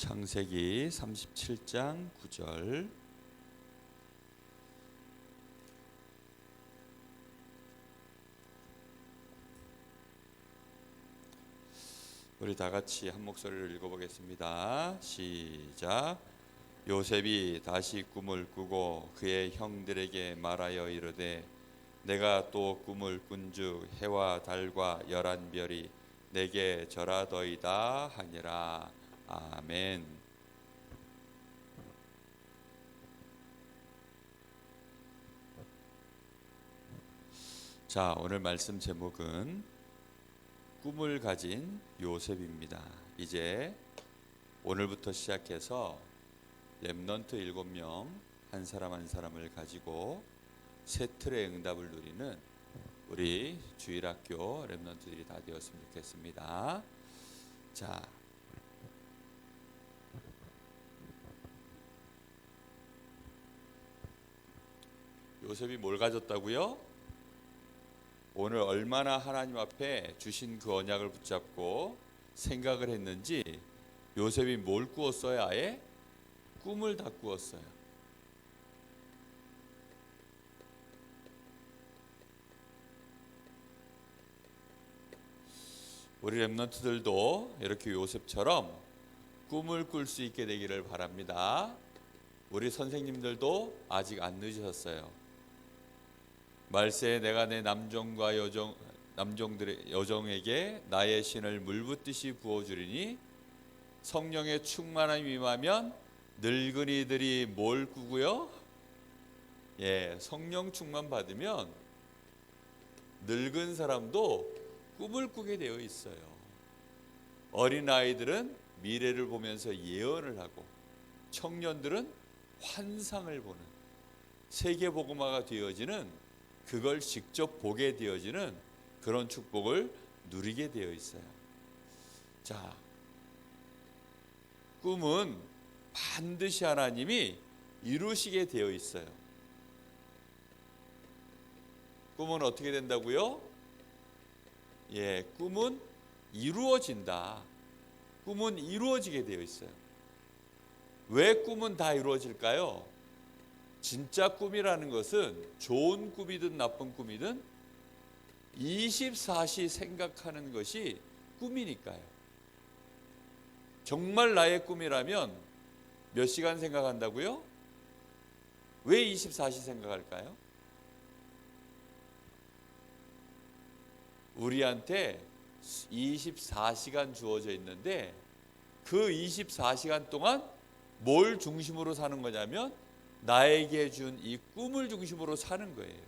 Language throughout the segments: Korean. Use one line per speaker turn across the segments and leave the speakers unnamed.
창세기 37장 9절. 우리 다 같이 한 목소리를 읽어보겠습니다. 시작. 요셉이 다시 꿈을 꾸고 그의 형들에게 말하여 이르되 내가 또 꿈을 꾼즉 해와 달과 열한 별이 내게 절하더이다 하니라. 아멘. 자, 오늘 말씀 제목은 꿈을 가진 요셉입니다. 이제 오늘부터 시작해서 렘넌트 7명 한 사람 한 사람을 가지고 세 틀의 응답을 누리는 우리 주일학교 렘넌트들이 다 되었으면 좋겠습니다. 자, 요셉이 뭘 가졌다고요? 오늘 얼마나 하나님 앞에 주신 그 언약을 붙잡고 생각을 했는지 요셉이 뭘 꾸었어요? 아예 꿈을 다 꾸었어요. 우리 렘넌트들도 이렇게 요셉처럼 꿈을 꿀 수 있게 되기를 바랍니다. 우리 선생님들도 아직 안 늦으셨어요. 말세에 내가 내 남종과 여종에게 나의 신을 물붓듯이 부어주리니 성령의 충만함이 임하면 늙은이들이 뭘 꾸고요? 성령 충만 받으면 늙은 사람도 꿈을 꾸게 되어 있어요. 어린아이들은 미래를 보면서 예언을 하고 청년들은 환상을 보는 세계복음화가 되어지는 그걸 직접 보게 되어지는 그런 축복을 누리게 되어 있어요. 자, 꿈은 반드시 하나님이 이루시게 되어 있어요. 꿈은 어떻게 된다고요? 꿈은 이루어진다. 꿈은 이루어지게 되어 있어요. 왜 꿈은 다 이루어질까요? 진짜 꿈이라는 것은 좋은 꿈이든 나쁜 꿈이든 24시 생각하는 것이 꿈이니까요. 정말 나의 꿈이라면 몇 시간 생각한다고요? 왜 24시 생각할까요? 우리한테 24시간 주어져 있는데 그 24시간 동안 뭘 중심으로 사는 거냐면 나에게 준 이 꿈을 중심으로 사는 거예요.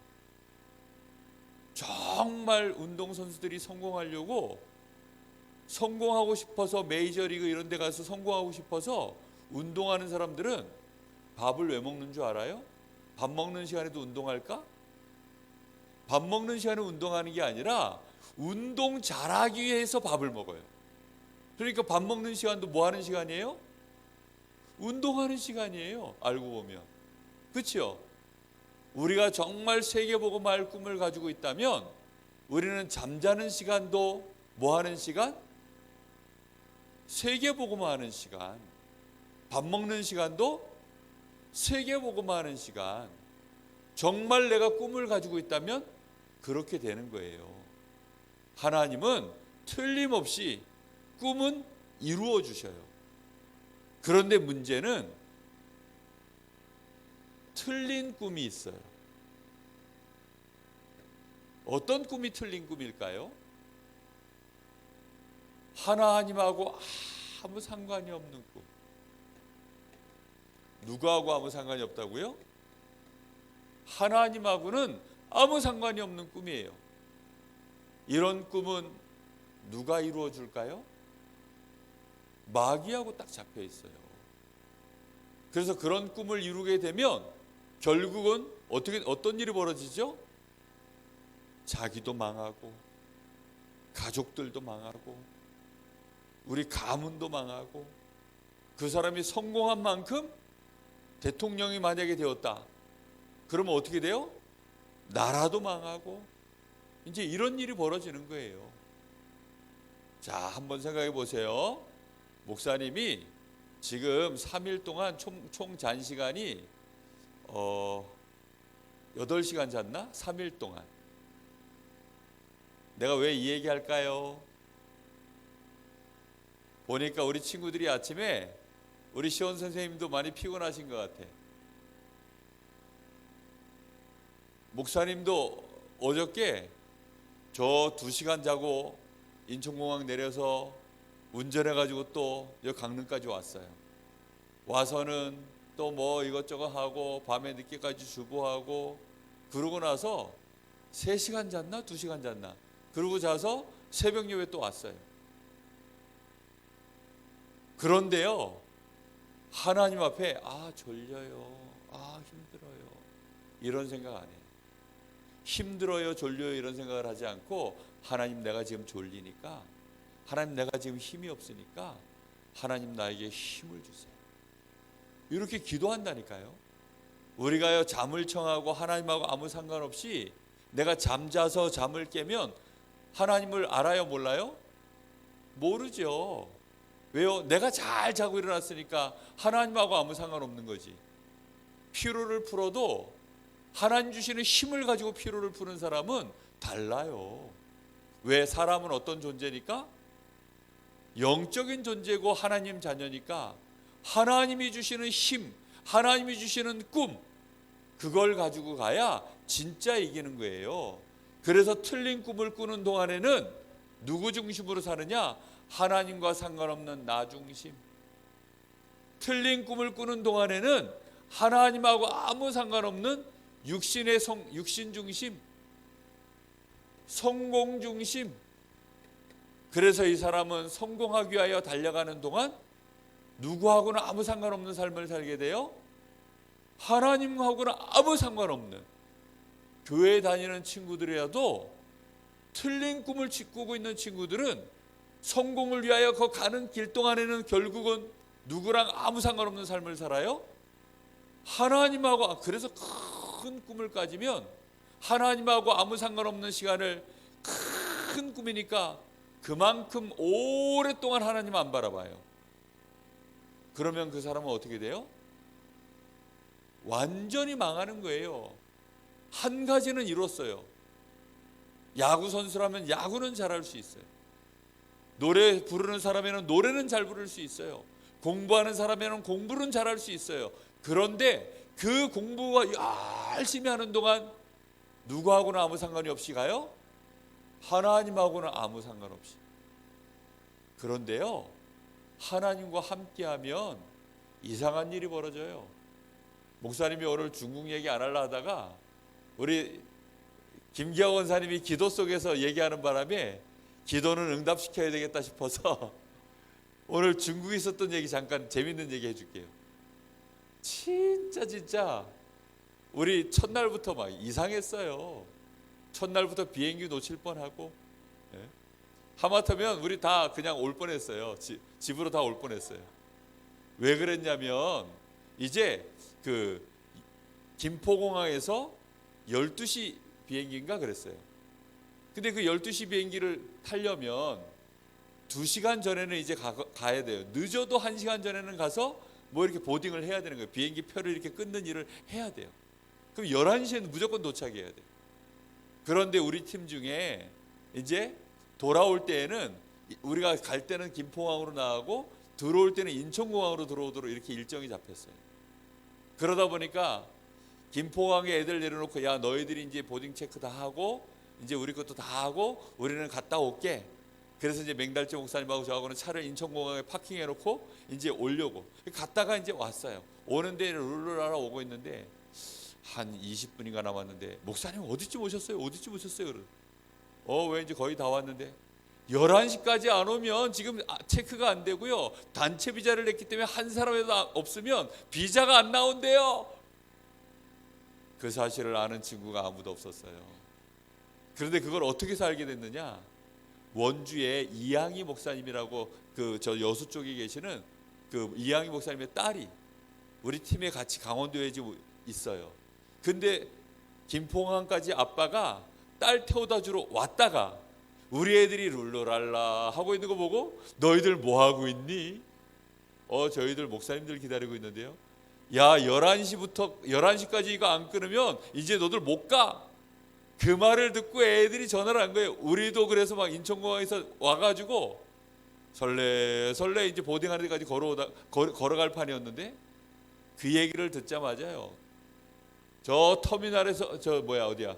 정말 운동선수들이 성공하고 싶어서 메이저리그 이런 데 가서 성공하고 싶어서 운동하는 사람들은 밥을 왜 먹는 줄 알아요? 밥 먹는 시간에도 운동할까? 밥 먹는 시간에 운동하는 게 아니라 운동 잘하기 위해서 밥을 먹어요. 그러니까 밥 먹는 시간도 뭐 하는 시간이에요? 운동하는 시간이에요. 알고 보면. 그렇죠? 우리가 정말 세계복음화할 꿈을 가지고 있다면 우리는 잠자는 시간도 뭐 하는 시간? 세계복음화하는 시간. 밥 먹는 시간도 세계복음화하는 시간. 정말 내가 꿈을 가지고 있다면 그렇게 되는 거예요. 하나님은 틀림없이 꿈은 이루어 주셔요. 그런데 문제는 틀린 꿈이 있어요. 어떤 꿈이 틀린 꿈일까요? 하나님하고 아무 상관이 없는 꿈. 누구하고 아무 상관이 없다고요? 하나님하고는 아무 상관이 없는 꿈이에요. 이런 꿈은 누가 이루어 줄까요? 마귀하고 딱 잡혀 있어요. 그래서 그런 꿈을 이루게 되면 결국은 어떤 일이 벌어지죠? 자기도 망하고 가족들도 망하고 우리 가문도 망하고 그 사람이 성공한 만큼 대통령이 만약에 되었다. 그러면 어떻게 돼요? 나라도 망하고 이제 이런 일이 벌어지는 거예요. 자, 한번 생각해 보세요. 목사님이 지금 3일 동안 총 잔 시간이 8시간 잤나? 3일 동안. 내가 왜 이 얘기 할까요? 보니까 우리 친구들이 아침에 우리 시원 선생님도 많이 피곤하신 것 같아. 목사님도 어저께 저 2시간 자고 인천공항 내려서 운전해가지고 또 여기 강릉까지 왔어요. 와서는 또 뭐 이것저것 하고 밤에 늦게까지 주부하고 그러고 나서 3시간 잤나 2시간 잤나 그러고 자서 새벽 예배 또 왔어요. 그런데요, 하나님 앞에 졸려요, 힘들어요 이런 생각 안 해요. 힘들어요, 졸려요 이런 생각을 하지 않고, 하나님 내가 지금 졸리니까, 하나님 내가 지금 힘이 없으니까 하나님 나에게 힘을 주세요. 이렇게 기도한다니까요. 우리가요 잠을 청하고 하나님하고 아무 상관없이 내가 잠자서 잠을 깨면 하나님을 알아요 몰라요? 모르죠. 왜요? 내가 잘 자고 일어났으니까 하나님하고 아무 상관없는 거지. 피로를 풀어도 하나님 주시는 힘을 가지고 피로를 푸는 사람은 달라요. 왜? 사람은 어떤 존재니까? 영적인 존재고 하나님 자녀니까 하나님이 주시는 힘, 하나님이 주시는 꿈, 그걸 가지고 가야 진짜 이기는 거예요. 그래서 틀린 꿈을 꾸는 동안에는 누구 중심으로 사느냐? 하나님과 상관없는 나 중심. 틀린 꿈을 꾸는 동안에는 하나님하고 아무 상관없는 육신 중심, 성공 중심. 그래서 이 사람은 성공하기 위하여 달려가는 동안 누구하고는 아무 상관없는 삶을 살게 돼요. 하나님하고는 아무 상관없는, 교회 다니는 친구들이라도 틀린 꿈을 꾸고 있는 친구들은 성공을 위하여 그 가는 길 동안에는 결국은 누구랑 아무 상관없는 삶을 살아요. 하나님하고. 그래서 큰 꿈을 가지면 하나님하고 아무 상관없는 시간을, 큰 꿈이니까 그만큼 오랫동안 하나님 안 바라봐요. 그러면 그 사람은 어떻게 돼요? 완전히 망하는 거예요. 한 가지는 이뤘어요. 야구 선수라면 야구는 잘할 수 있어요. 노래 부르는 사람에는 노래는 잘 부를 수 있어요. 공부하는 사람에는 공부는 잘할 수 있어요. 그런데 그 공부가 열심히 하는 동안 누구하고는 아무 상관이 없이 가요? 하나님하고는 아무 상관없이. 그런데요, 하나님과 함께하면 이상한 일이 벌어져요. 목사님이 오늘 중국 얘기 안 하려 하다가 우리 김기하 원사님이 기도 속에서 얘기하는 바람에 기도는 응답시켜야 되겠다 싶어서 오늘 중국에 있었던 얘기 잠깐 재밌는 얘기 해줄게요. 진짜 우리 첫날부터 막 이상했어요. 첫날부터 비행기 놓칠 뻔하고, 하마터면 우리 다 그냥 올 뻔했어요. 집으로 다 올 뻔했어요. 왜 그랬냐면 이제 그 김포공항에서 12시 비행기인가 그랬어요. 근데 그 12시 비행기를 타려면 2시간 전에는 이제 가야 돼요. 늦어도 1시간 전에는 가서 뭐 이렇게 보딩을 해야 되는 거예요. 비행기 표를 이렇게 끊는 일을 해야 돼요. 그럼 11시에는 무조건 도착해야 돼요. 그런데 우리 팀 중에 이제 돌아올 때에는, 우리가 갈 때는 김포공항으로 나가고 들어올 때는 인천공항으로 들어오도록 이렇게 일정이 잡혔어요. 그러다 보니까 김포공항에 애들 내려놓고, 야 너희들이 이제 보딩 체크 다 하고 이제 우리 것도 다 하고 우리는 갔다 올게. 그래서 이제 맹달재 목사님하고 저하고는 차를 인천공항에 파킹해놓고 이제 오려고 갔다가 이제 왔어요. 오는데 룰루라라 오고 있는데 한 20분인가 남았는데, 목사님 어디쯤 오셨어요? 어디쯤 오셨어요? 왠지 거의 다 왔는데 11시까지 안 오면 지금 체크가 안 되고요. 단체 비자를 냈기 때문에 한 사람이라도 없으면 비자가 안 나온대요. 그 사실을 아는 친구가 아무도 없었어요. 그런데 그걸 어떻게 해서 알게 됐느냐? 원주에 이양희 목사님이라고 저 여수 쪽에 계시는 그 이양희 목사님의 딸이 우리 팀에 같이 강원도에 지금 있어요. 근데 김포공항까지 아빠가 딸 태워다 주러 왔다가 우리 애들이 룰루랄라 하고 있는 거 보고, 너희들 뭐 하고 있니? 저희들 목사님들 기다리고 있는데요. 야, 11시까지 이거 안 끊으면 이제 너들 못 가. 그 말을 듣고 애들이 전화를 한 거예요. 우리도 그래서 막 인천공항에서 와가지고 설레 이제 보딩하는 데까지 걸어갈 판이었는데, 그 얘기를 듣자마자요, 저 터미널에서 어디야,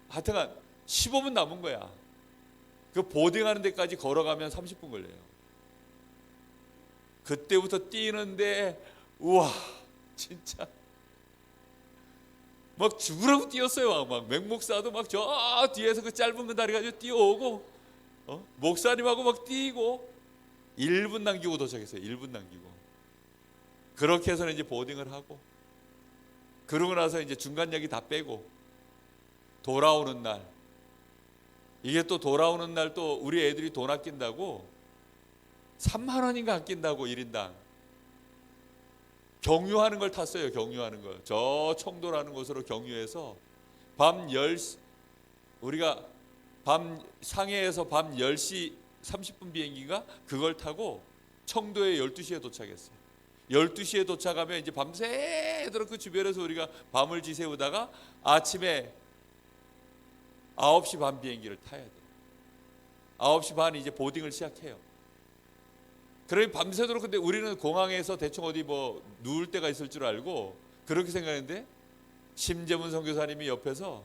하여튼간 15분 남은 거야. 그 보딩하는 데까지 걸어가면 30분 걸려요. 그때부터 뛰는데 우와, 진짜 막 죽으라고 뛰었어요. 막 맹목사도 막 저 뒤에서 그 짧은 그 다리 가지고 뛰어오고, 목사님하고 막 뛰고 1분 남기고 도착했어요. 1분 남기고. 그렇게 해서는 이제 보딩을 하고, 그러고 나서 이제 중간 얘기 다 빼고 돌아오는 날, 이게 또 돌아오는 날 또 우리 애들이 돈 아낀다고 3만 원인가 아낀다고 1인당 경유하는 걸 탔어요. 경유하는 걸. 저 청도라는 곳으로 경유해서 우리가 상해에서 밤 10시 30분 비행기가 그걸 타고 청도에 12시에 도착했어요. 12시에 도착하면 이제 밤새도록 그 주변에서 우리가 밤을 지새우다가 아침에 9시 반 비행기를 타야 돼요. 9시 반에 이제 보딩을 시작해요. 그러니 밤새도록, 근데 우리는 공항에서 대충 어디 뭐 누울 데가 있을 줄 알고 그렇게 생각했는데, 심재문 선교사님이 옆에서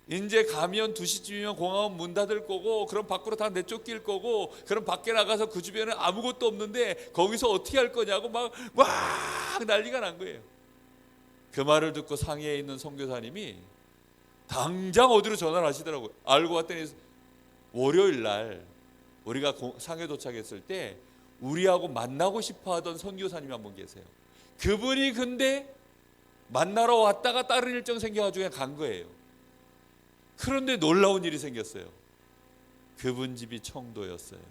이제 가면 2시쯤이면 공항은 문 닫을 거고, 그럼 밖으로 다 내쫓길 거고, 그럼 밖에 나가서 그 주변에 아무것도 없는데 거기서 어떻게 할 거냐고 막 난리가 난 거예요. 그 말을 듣고 상해에 있는 선교사님이 당장 어디로 전화를 하시더라고요. 알고 봤더니 월요일 날 우리가 상해 도착했을 때 우리하고 만나고 싶어 하던 선교사님이 한 분 계세요. 그분이 근데 만나러 왔다가 다른 일정 생겨가지고 그냥 간 거예요. 그런데 놀라운 일이 생겼어요. 그분 집이 청도였어요.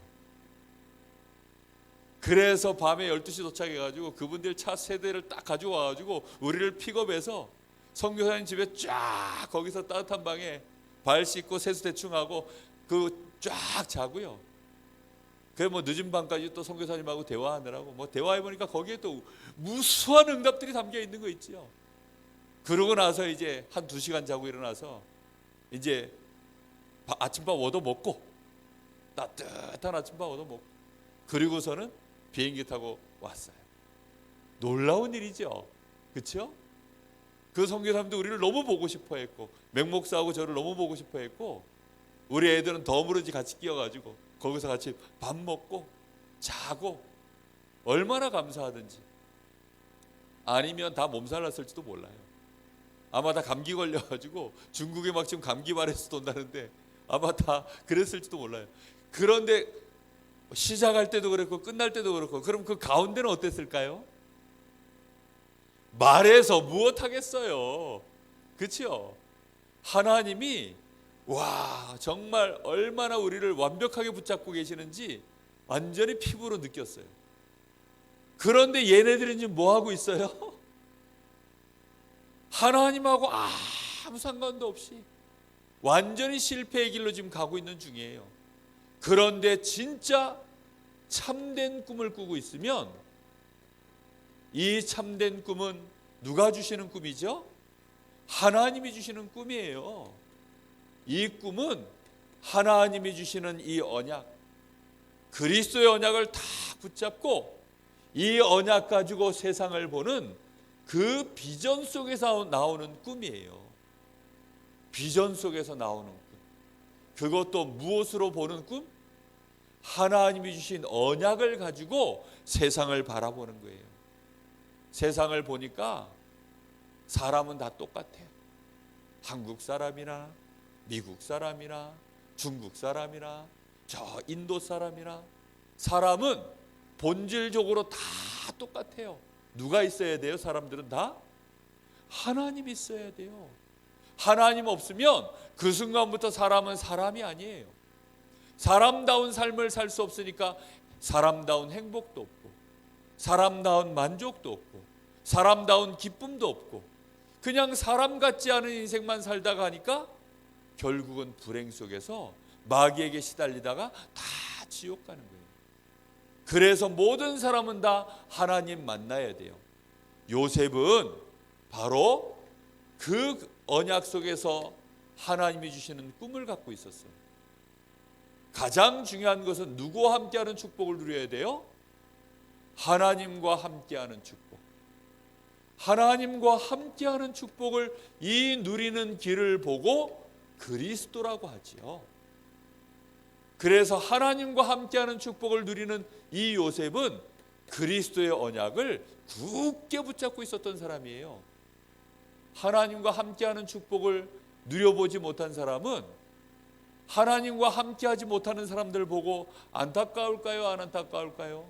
그래서 밤에 12시 도착해가지고 그분들 차 3대를 딱 가지고 와가지고 우리를 픽업해서 선교사님 집에 쫙, 거기서 따뜻한 방에 발 씻고 세수 대충 하고 그 쫙 자고요. 그래 뭐 늦은 밤까지 또 선교사님하고 대화하느라고 뭐 대화해보니까 거기에 또 무수한 응답들이 담겨 있는 거 있죠. 그러고 나서 이제 한 2시간 자고 일어나서 이제 아침밥 얻어 먹고, 따뜻한 아침밥 얻어 먹고, 그리고서는 비행기 타고 왔어요. 놀라운 일이죠. 그렇죠? 그 선교사님도 우리를 너무 보고 싶어 했고, 맹목사하고 저를 너무 보고 싶어 했고, 우리 애들은 덤으로지 같이 끼어가지고 거기서 같이 밥 먹고 자고, 얼마나 감사하든지. 아니면 다 몸살 났을지도 몰라요. 아마 다 감기 걸려가지고 중국에 막 지금 감기 바이러스 돈다는데 아마 다 그랬을지도 몰라요. 그런데 시작할 때도 그랬고 끝날 때도 그렇고, 그럼 그 가운데는 어땠을까요? 말해서 무엇하겠어요. 그렇죠? 하나님이 정말 얼마나 우리를 완벽하게 붙잡고 계시는지 완전히 피부로 느꼈어요. 그런데 얘네들은 지금 뭐 하고 있어요? 하나님하고 아무 상관도 없이 완전히 실패의 길로 지금 가고 있는 중이에요. 그런데 진짜 참된 꿈을 꾸고 있으면, 이 참된 꿈은 누가 주시는 꿈이죠? 하나님이 주시는 꿈이에요. 이 꿈은 하나님이 주시는 이 언약, 그리스도의 언약을 다 붙잡고 이 언약 가지고 세상을 보는 그 비전 속에서 나오는 꿈이에요. 비전 속에서 나오는 꿈. 그것도 무엇으로 보는 꿈? 하나님이 주신 언약을 가지고 세상을 바라보는 거예요. 세상을 보니까 사람은 다 똑같아요. 한국 사람이나 미국 사람이나 중국 사람이나 저 인도 사람이나, 사람은 본질적으로 다 똑같아요. 누가 있어야 돼요? 사람들은 다 하나님이 있어야 돼요. 하나님 없으면 그 순간부터 사람은 사람이 아니에요. 사람다운 삶을 살 수 없으니까 사람다운 행복도 없고, 사람다운 만족도 없고, 사람다운 기쁨도 없고, 그냥 사람 같지 않은 인생만 살다가 하니까 결국은 불행 속에서 마귀에게 시달리다가 다 지옥 가는 거예요. 그래서 모든 사람은 다 하나님 만나야 돼요. 요셉은 바로 그 언약 속에서 하나님이 주시는 꿈을 갖고 있었어요. 가장 중요한 것은 누구와 함께하는 축복을 누려야 돼요? 하나님과 함께하는 축복. 하나님과 함께하는 축복을 이 누리는 길을 보고 그리스도라고 하지요. 그래서 하나님과 함께하는 축복을 누리는 이 요셉은 그리스도의 언약을 굳게 붙잡고 있었던 사람이에요. 하나님과 함께하는 축복을 누려보지 못한 사람은 하나님과 함께하지 못하는 사람들 보고 안타까울까요? 안 안타까울까요?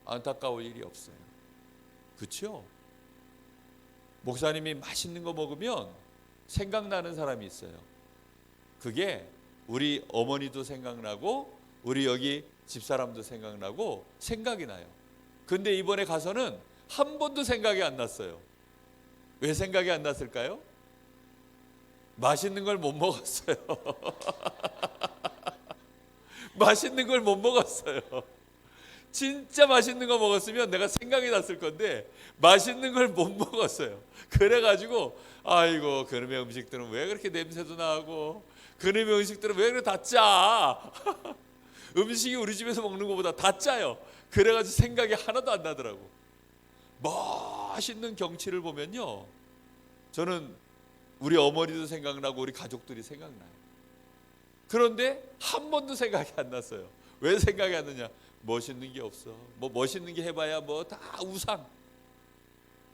안타까울 일이 없어요. 그렇죠? 목사님이 맛있는 거 먹으면 생각나는 사람이 있어요. 그게 우리 어머니도 생각나고 우리 여기 집사람도 생각나고 생각이 나요. 근데 이번에 가서는 한 번도 생각이 안 났어요. 왜 생각이 안 났을까요? 맛있는 걸 못 먹었어요. 맛있는 걸 못 먹었어요. 진짜 맛있는 거 먹었으면 내가 생각이 났을 건데 맛있는 걸 못 먹었어요. 그래가지고 아이고 그놈의 음식들은 왜 그렇게 냄새도 나고 그놈의 음식들은 왜 그렇게 다 짜. 음식이 우리 집에서 먹는 것보다 다 짜요. 그래가지고 생각이 하나도 안 나더라고. 멋있는 경치를 보면요, 저는 우리 어머니도 생각나고 우리 가족들이 생각나요. 그런데 한 번도 생각이 안 났어요. 왜 생각이 안 나냐? 멋있는 게 없어. 뭐 멋있는 게 해봐야 뭐 다 우상.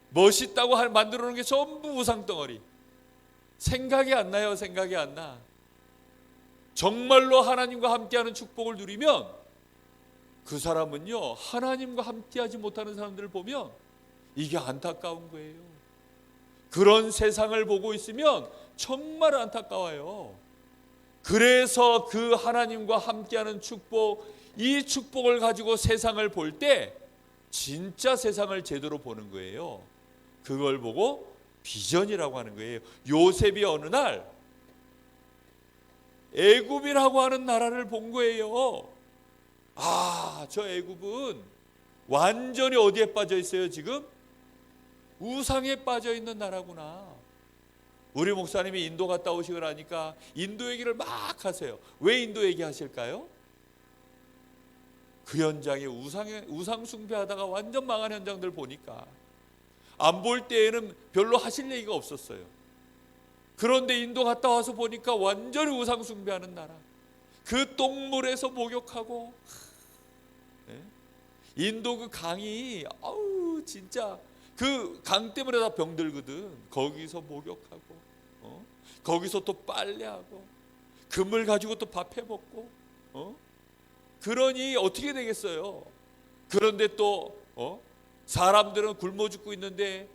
멋있다고 만들어 놓은 게 전부 우상 덩어리. 생각이 안 나요. 생각이 안 나. 정말로 하나님과 함께하는 축복을 누리면 그 사람은요, 하나님과 함께하지 못하는 사람들을 보면 이게 안타까운 거예요. 그런 세상을 보고 있으면 정말 안타까워요. 그래서 그 하나님과 함께하는 축복, 이 축복을 가지고 세상을 볼 때 진짜 세상을 제대로 보는 거예요. 그걸 보고 비전이라고 하는 거예요. 요셉이 어느 날 애굽이라고 하는 나라를 본 거예요. 아, 저 애굽은 완전히 어디에 빠져 있어요 지금? 우상에 빠져 있는 나라구나. 우리 목사님이 인도 갔다 오시고 나니까 인도 얘기를 막 하세요. 왜 인도 얘기 하실까요? 그 현장에 우상 숭배하다가 완전 망한 현장들 보니까 안 볼 때에는 별로 하실 얘기가 없었어요. 그런데 인도 갔다 와서 보니까 완전히 우상 숭배하는 나라. 그 똥물에서 목욕하고, 인도 그 강이 아우 진짜 그 강 때문에 다 병들거든. 거기서 목욕하고, 거기서 또 빨래하고, 그물 가지고 또 밥 해먹고, 그러니 어떻게 되겠어요? 그런데 또 사람들은 굶어 죽고 있는데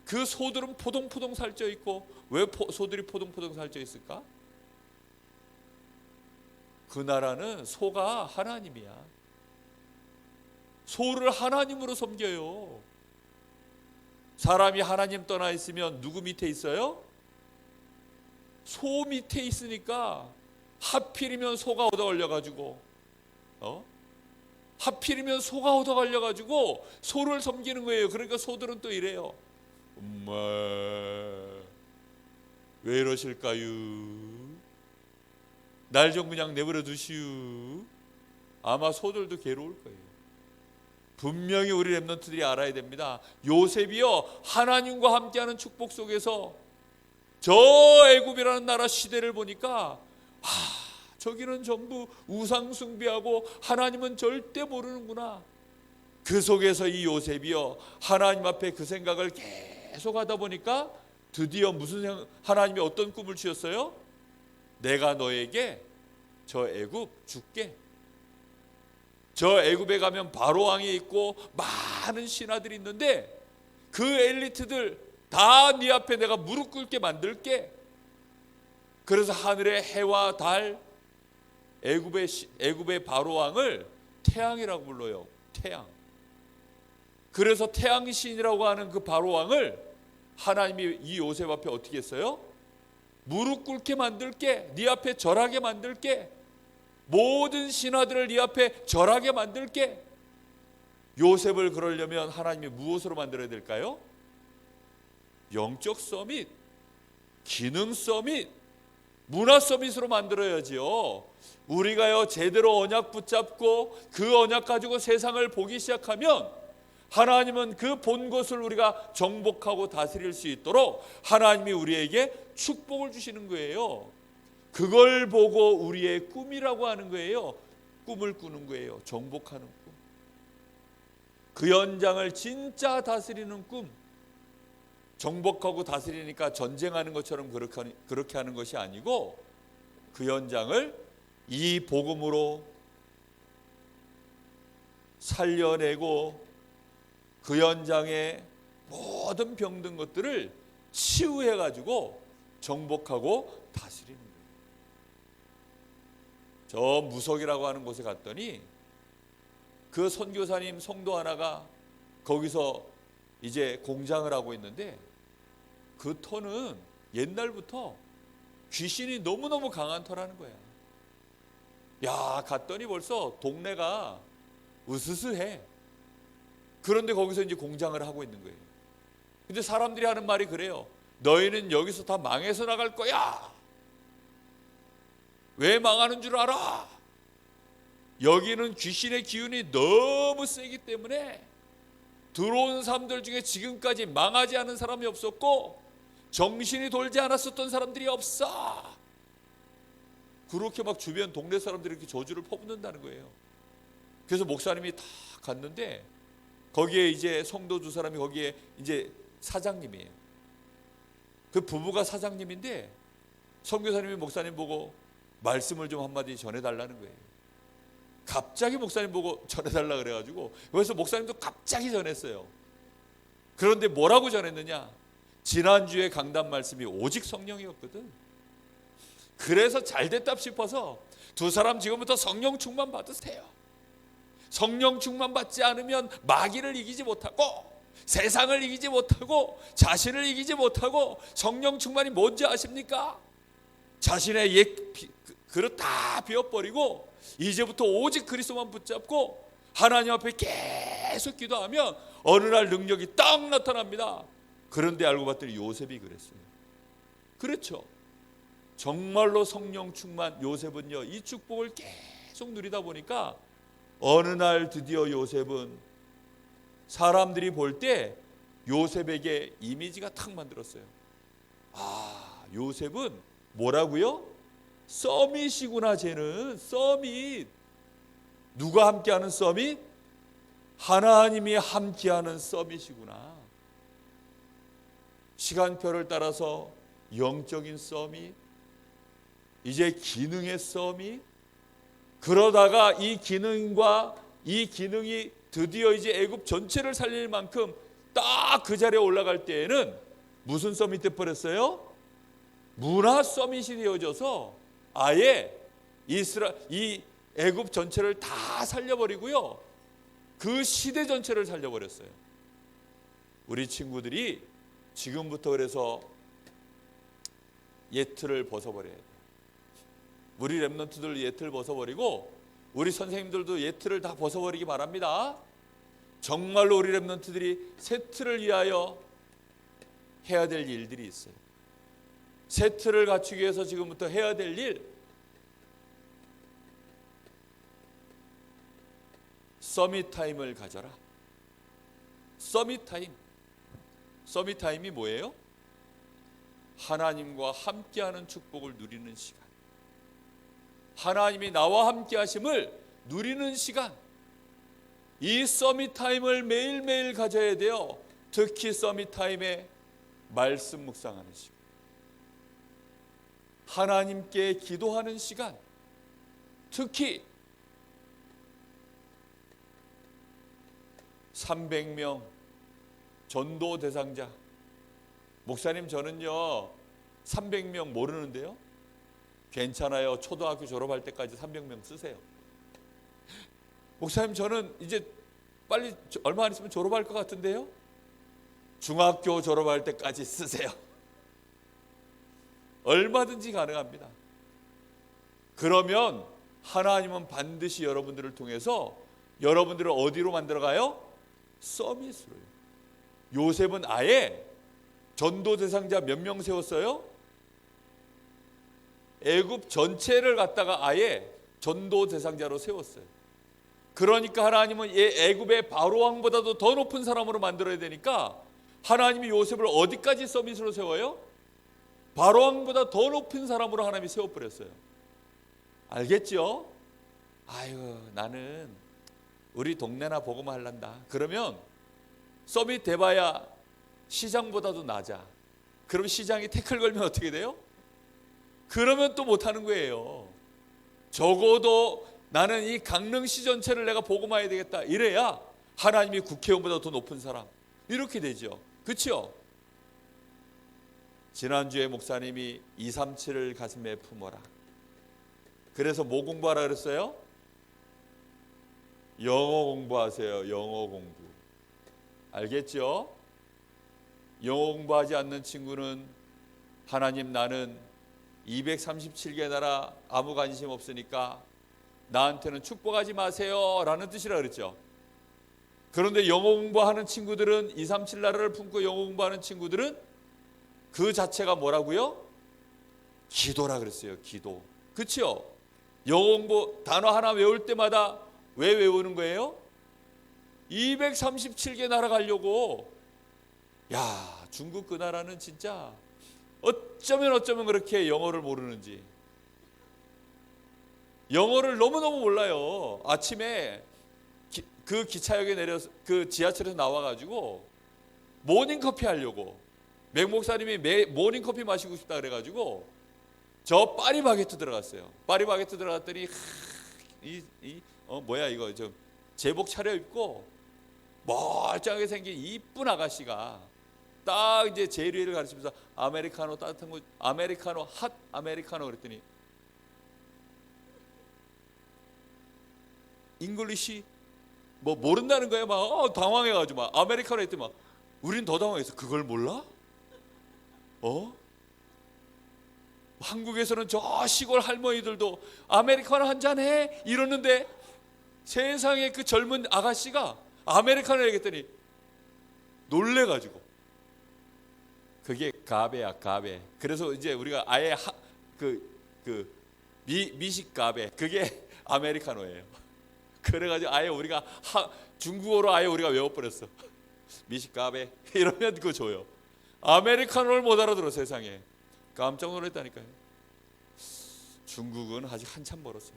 그 소들은 포동포동 살쪄 있고. 왜 소들이 포동포동 살쪄 있을까? 그 나라는 소가 하나님이야. 소를 하나님으로 섬겨요. 사람이 하나님 떠나 있으면 누구 밑에 있어요? 소 밑에 있으니까 하필이면 소가 얻어 걸려가지고 하필이면 소가 얻어 걸려가지고 소를 섬기는 거예요. 그러니까 소들은 또 이래요. 엄마 왜 이러실까요? 날 좀 그냥 내버려 두시오. 아마 소들도 괴로울 거예요. 분명히 우리 렘넌트들이 알아야 됩니다. 요셉이요, 하나님과 함께하는 축복 속에서 저 애굽이라는 나라 시대를 보니까 저기는 전부 우상 숭배하고 하나님은 절대 모르는구나. 그 속에서 이 요셉이요, 하나님 앞에 그 생각을 계속 하다 보니까 드디어 하나님이 어떤 꿈을 주셨어요? 내가 너에게 저 애굽 줄게. 저 애굽에 가면 바로 왕이 있고 많은 신하들이 있는데 그 엘리트들 다 네 앞에 내가 무릎 꿇게 만들게. 그래서 하늘의 해와 달, 애굽의 바로 왕을 태양이라고 불러요. 태양. 그래서 태양신이라고 하는 그 바로 왕을 하나님이 이 요셉 앞에 어떻게 했어요? 무릎 꿇게 만들게. 네 앞에 절하게 만들게. 모든 신하들을 네 앞에 절하게 만들게. 요셉을 그러려면 하나님이 무엇으로 만들어야 될까요? 영적 서밋, 기능 서밋, 문화 서밋으로 만들어야지요. 우리가요 제대로 언약 붙잡고 그 언약 가지고 세상을 보기 시작하면 하나님은 그 본 것을 우리가 정복하고 다스릴 수 있도록 하나님이 우리에게 축복을 주시는 거예요. 그걸 보고 우리의 꿈이라고 하는 거예요. 꿈을 꾸는 거예요. 정복하는 꿈. 그 현장을 진짜 다스리는 꿈. 정복하고 다스리니까 전쟁하는 것처럼 그렇게 하는 것이 아니고 그 현장을 이 복음으로 살려내고 그 현장의 모든 병든 것들을 치유해가지고 정복하고 다스리는 거예요. 저 무석이라고 하는 곳에 갔더니 그 선교사님 성도 하나가 거기서 이제 공장을 하고 있는데 그 터는 옛날부터 귀신이 너무너무 강한 터라는 거야. 야, 갔더니 벌써 동네가 으스스해. 그런데 거기서 이제 공장을 하고 있는 거예요. 근데 사람들이 하는 말이 그래요. 너희는 여기서 다 망해서 나갈 거야. 왜 망하는 줄 알아? 여기는 귀신의 기운이 너무 세기 때문에 들어온 사람들 중에 지금까지 망하지 않은 사람이 없었고 정신이 돌지 않았었던 사람들이 없어. 그렇게 막 주변 동네 사람들이 이렇게 저주를 퍼붓는다는 거예요. 그래서 목사님이 다 갔는데 거기에 이제 성도 두 사람이 거기에 이제 사장님이에요. 그 부부가 사장님인데 선교사님이 목사님 보고 말씀을 좀 한마디 전해달라는 거예요. 갑자기 목사님 보고 전해달라 그래가지고 그래서 목사님도 갑자기 전했어요. 그런데 뭐라고 전했느냐? 지난주에 강단 말씀이 오직 성령이었거든. 그래서 잘됐다 싶어서 두 사람 지금부터 성령 충만 받으세요. 성령 충만 받지 않으면 마귀를 이기지 못하고 세상을 이기지 못하고 자신을 이기지 못하고 성령 충만이 뭔지 아십니까? 자신의 옛 그릇 다 비워버리고 이제부터 오직 그리스도만 붙잡고 하나님 앞에 계속 기도하면 어느 날 능력이 딱 나타납니다. 그런데 알고 봤더니 요셉이 그랬어요. 그렇죠. 정말로 성령 충만 요셉은요 이 축복을 계속 누리다 보니까 어느 날 드디어 요셉은 사람들이 볼 때 요셉에게 이미지가 탁 만들었어요. 아, 요셉은 뭐라고요? 서밋이구나. 쟤는 서밋. 누가 함께하는 서밋? 하나님이 함께하는 서밋이구나. 시간표를 따라서 영적인 서밋, 이제 기능의 서밋. 그러다가 이 기능과 이 기능이 드디어 이제 애굽 전체를 살릴 만큼 딱 그 자리에 올라갈 때에는 무슨 서밋이 돼버렸어요? 문화 서밋이 되어져서 아예 이 애굽 전체를 다 살려버리고요. 그 시대 전체를 살려버렸어요. 우리 친구들이 지금부터 그래서 예틀을 벗어버려야 돼요. 우리 랩런트들 예틀 벗어버리고 우리 선생님들도 예틀을 다 벗어버리기 바랍니다. 정말로 우리 랩런트들이 새 틀을 위하여 해야 될 일들이 있어요. 새 틀을 갖추기 위해서 지금부터 해야 될 일, 서밋 타임을 가져라. 서밋 타임. 서밋 타임이 뭐예요? 하나님과 함께하는 축복을 누리는 시간. 하나님이 나와 함께 하심을 누리는 시간. 이 서밋 타임을 매일매일 가져야 돼요. 특히 서밋 타임에 말씀 묵상하는 시간, 하나님께 기도하는 시간, 특히 300명 전도 대상자. 목사님 저는요 300명 모르는데요. 괜찮아요. 초등학교 졸업할 때까지 300명 쓰세요. 목사님 저는 이제 빨리 얼마 안 있으면 졸업할 것 같은데요. 중학교 졸업할 때까지 쓰세요. 얼마든지 가능합니다. 그러면 하나님은 반드시 여러분들을 통해서 여러분들을 어디로 만들어가요? 서밋으로요. 요셉은 아예 전도 대상자 몇 명 세웠어요? 애굽 전체를 갖다가 아예 전도 대상자로 세웠어요. 그러니까 하나님은 애굽의 바로 왕보다도 더 높은 사람으로 만들어야 되니까 하나님이 요셉을 어디까지 서밋으로 세워요? 바로 왕보다 더 높은 사람으로 하나님이 세워버렸어요. 알겠죠? 아유, 나는 우리 동네나 보고만 할란다. 그러면 서밋 돼봐야 시장보다도 낮아. 그럼 시장이 태클 걸면 어떻게 돼요? 그러면 또 못하는 거예요. 적어도 나는 이 강릉시 전체를 내가 복음화해야 되겠다. 이래야 하나님이 국회의원보다 더 높은 사람. 이렇게 되죠. 그렇죠? 지난주에 목사님이 237을 가슴에 품어라. 그래서 뭐 공부하라 그랬어요? 영어 공부하세요. 영어 공부. 알겠죠? 영어 공부하지 않는 친구는 하나님 나는 237개 나라 아무 관심 없으니까 나한테는 축복하지 마세요 라는 뜻이라 그랬죠. 그런데 영어 공부하는 친구들은 237 나라를 품고 영어 공부하는 친구들은 그 자체가 뭐라고요? 기도라 그랬어요. 기도. 그렇죠? 영어 공부 단어 하나 외울 때마다 왜 외우는 거예요? 237개 나라 가려고. 야, 중국 그 나라는 진짜 어쩌면 그렇게 영어를 모르는지. 영어를 너무너무 몰라요. 아침에 그 기차역에 내려서 그 지하철에서 나와가지고 모닝커피 하려고 맥 목사님이 모닝커피 마시고 싶다 그래가지고 저 파리바게뜨 들어갔어요. 파리바게뜨 들어갔더니 뭐야 이거 좀 제복 차려입고 멀쩡하게 생긴 이쁜 아가씨가 딱 이제 제리를 가르치면서 아메리카노 따뜻한 거 아메리카노 핫 아메리카노 그랬더니 잉글리시 뭐 모른다는 거예요. 막 당황해가지고 막 아메리카노 했더니 막 우린 더 당황해서 그걸 몰라? 한국에서는 저 시골 할머니들도 아메리카노 한 잔 해 이러는데 세상에 그 젊은 아가씨가 아메리카노 얘기했더니 놀래가지고 그게 가베야 가베. 그래서 이제 우리가 아예 미식 가베 그게 아메리카노예요. 그래가지고 아예 우리가 중국어로 아예 우리가 외워버렸어. 미식 가베 이러면 그거 줘요. 아메리카노를 못 알아들어. 세상에 깜짝 놀랐다니까요. 중국은 아직 한참 멀었어요.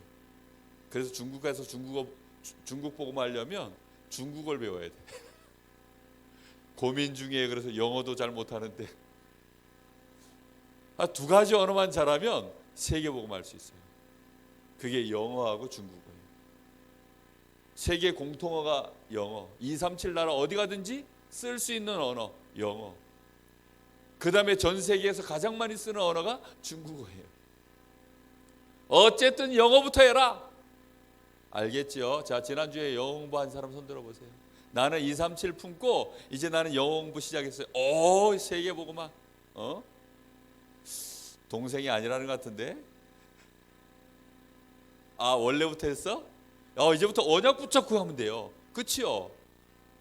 그래서 중국 가서 중국 복음화 하려면 중국어를 배워야 돼. 고민 중이에요. 그래서 영어도 잘 못하는데 두 가지 언어만 잘하면 세계 복음화 할 수 있어요. 그게 영어하고 중국어예요. 세계 공통어가 영어. 237 나라 어디 가든지 쓸 수 있는 언어 영어. 그 다음에 전 세계에서 가장 많이 쓰는 언어가 중국어예요. 어쨌든 영어부터 해라. 알겠죠? 자, 지난주에 영어 공부한 사람 손 들어보세요. 나는 237 품고 이제 나는 영어 공부 시작했어요. 세계 복음화. 동생이 아니라는 것 같은데. 원래부터 했어? 이제부터 언약 붙잡고 하면 돼요. 그치요?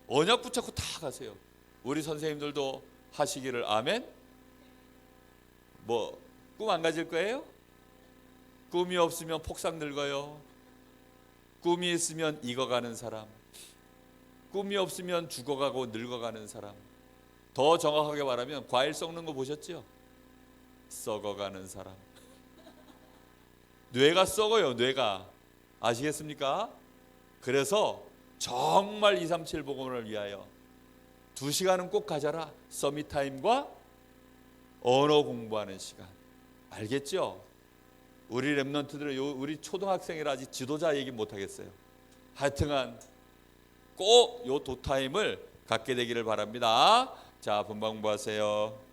언약 붙잡고 다 가세요. 우리 선생님들도 하시기를. 아멘. 뭐 꿈 안 가질 거예요? 꿈이 없으면 폭삭 늙어요. 꿈이 있으면 익어가는 사람, 꿈이 없으면 죽어가고 늙어가는 사람. 더 정확하게 말하면 과일 썩는 거 보셨죠? 썩어가는 사람. 뇌가 썩어요. 뇌가. 아시겠습니까? 그래서 정말 237 복음을 위하여 2시간은 꼭 가져라. 서밋타임과 언어 공부하는 시간. 알겠죠? 우리 랩런트들은 우리 초등학생이라 아직 지도자 얘기 못하겠어요. 하여튼간 꼭 요 도타임을 갖게 되기를 바랍니다. 자, 본방 공부하세요.